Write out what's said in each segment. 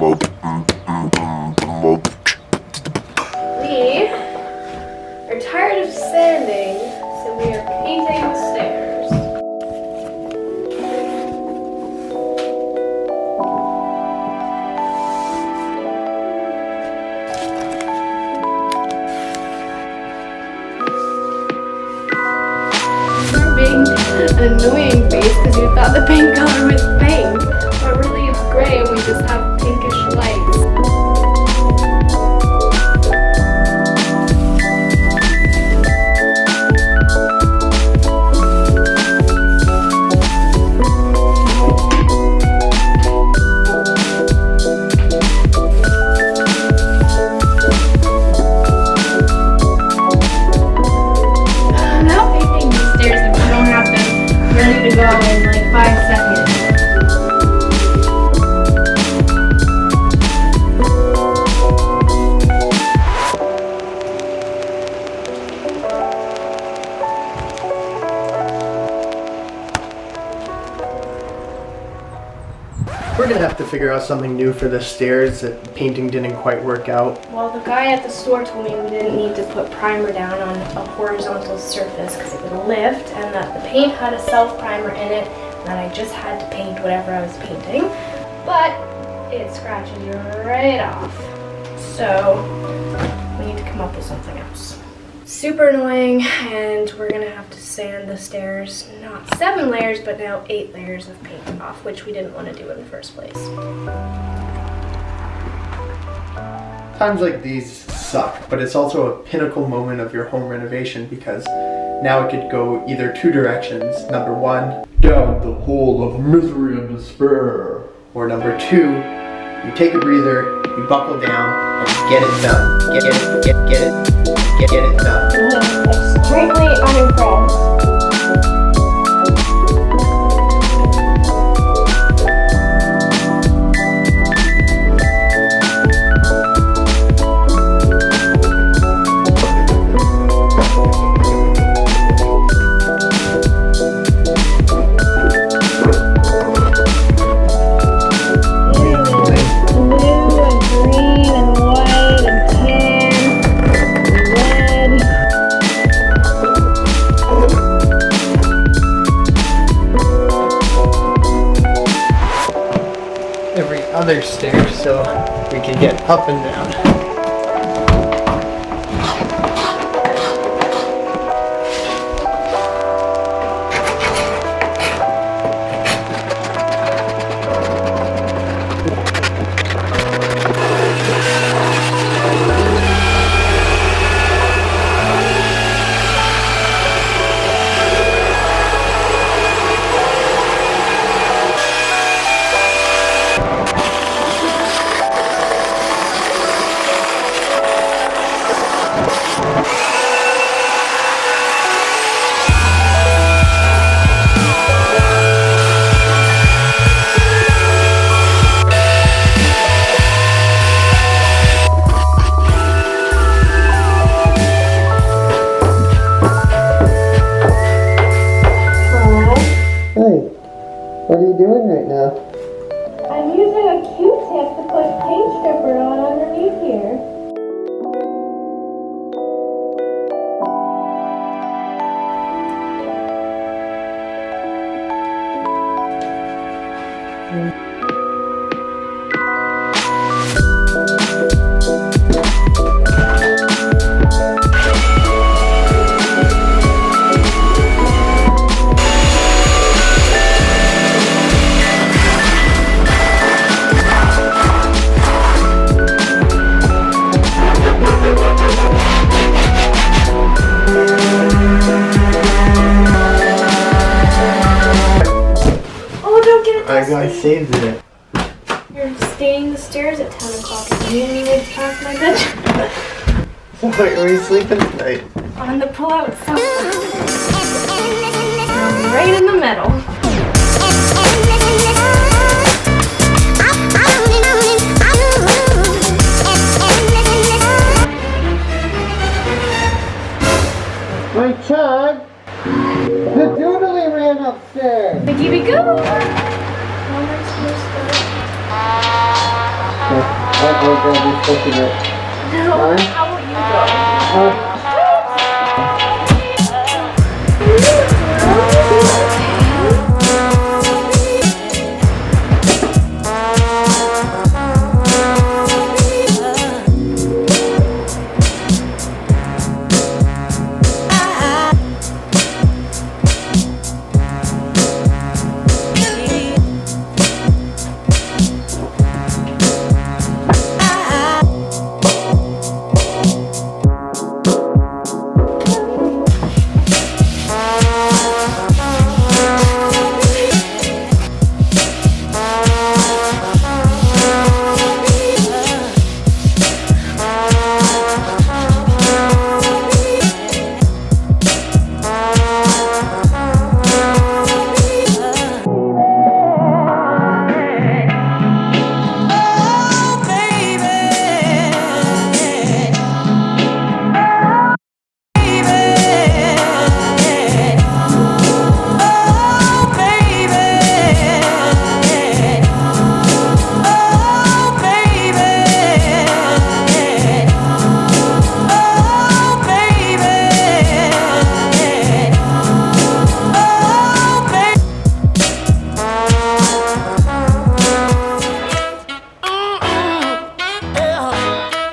We are tired of sanding, so we are painting the stairs. We're being an annoying face because you thought the paint color was pink, but really it's gray and we just have pinkish lights. Ready to go in like 5 seconds. We're gonna have to figure out something new for the stairs. That painting didn't quite work out. Well, the guy at the store told me we didn't need to put primer down on a horizontal surface because it would lift, and that the paint had a self-primer in it, and that I just had to paint whatever I was painting. But it scratches right off. So we need to come up with something else. Super annoying, and we're gonna have to sand the stairs, not 7 layers, but now 8 layers of paint off, which we didn't want to do in the first place. Times like these suck, but it's also a pinnacle moment of your home renovation because now it could go either 2 directions. Number 1, down the hole of misery and despair. Or number 2, you take a breather, you buckle down, and get it done. Get it done. Extremely unimpressed. Other stairs so we can get up and down. What are you doing right now? I'm using a Q-tip to put paint stripper on underneath here. I saved it. You're staying the stairs at 10 o'clock and you didn't even pack my bedroom. So where are you sleeping tonight? On the pull-out sofa. Right in the middle. My Chug! The doodly ran upstairs! Biggie be go! How am I supposed to... I'll grab you supposed to get. No, Nine? how about you go?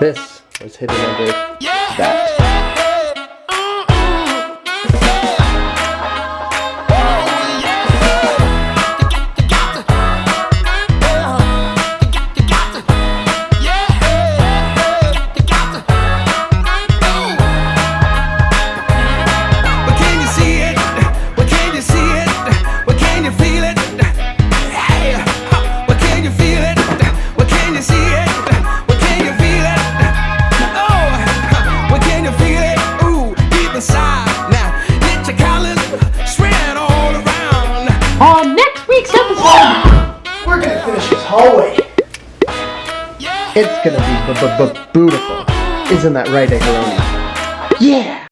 This was hidden under that. On next week's episode, We're gonna finish this hallway. It's gonna be beautiful. Isn't that right, Eggeroni? Yeah!